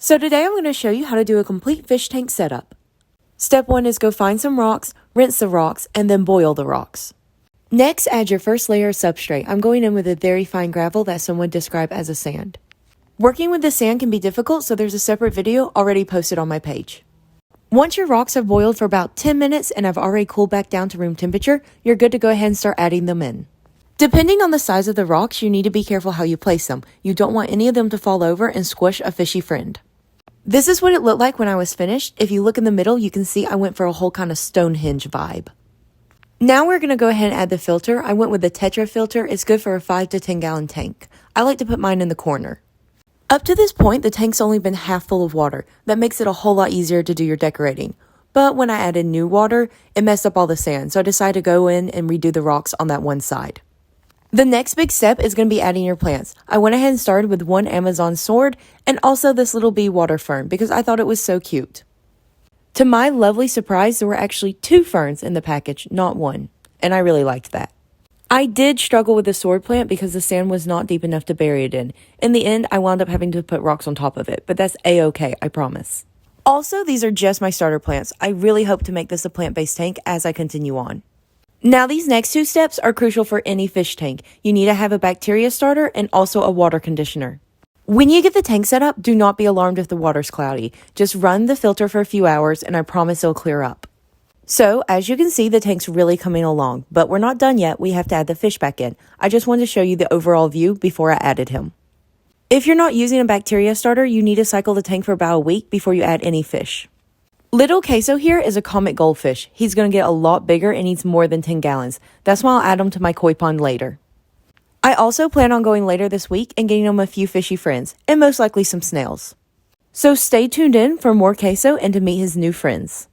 So today I'm going to show you how to do a complete fish tank setup. Step 1 is go find some rocks, rinse the rocks, and then boil the rocks. Next, add your first layer of substrate. I'm going in with a very fine gravel that some would describe as a sand. Working with the sand can be difficult, so there's a separate video already posted on my page. Once your rocks have boiled for about 10 minutes and have already cooled back down to room temperature, you're good to go ahead and start adding them in. Depending on the size of the rocks, you need to be careful how you place them. You don't want any of them to fall over and squish a fishy friend. This is what it looked like when I was finished. If you look in the middle, you can see I went for a whole kind of Stonehenge vibe. Now we're going to go ahead and add the filter. I went with the Tetra filter. It's good for a 5 to 10 gallon tank. I like to put mine in the corner. Up to this point, the tank's only been half full of water. That makes it a whole lot easier to do your decorating. But when I added new water, it messed up all the sand, so I decided to go in and redo the rocks on that one side. The next big step is going to be adding your plants. I went ahead and started with one Amazon sword and also this little bee water fern because I thought it was so cute. To my lovely surprise, there were actually 2 ferns in the package, not one, and I really liked that. I did struggle with the sword plant because the sand was not deep enough to bury it in. In the end, I wound up having to put rocks on top of it, but that's a-okay, I promise. Also, these are just my starter plants. I really hope to make this a plant-based tank as I continue on. Now, these next 2 steps are crucial for any fish tank. You need to have a bacteria starter and also a water conditioner. When you get the tank set up, do not be alarmed if the water's cloudy. Just run the filter for a few hours and I promise it'll clear up. So, as you can see, the tank's really coming along, but we're not done yet. We have to add the fish back in. I just wanted to show you the overall view before I added him. If you're not using a bacteria starter, you need to cycle the tank for about a week before you add any fish. Little Queso here is a Comet Goldfish. He's going to get a lot bigger and needs more than 10 gallons. That's why I'll add him to my koi pond later. I also plan on going later this week and getting him a few fishy friends, and most likely some snails. So stay tuned in for more Queso and to meet his new friends.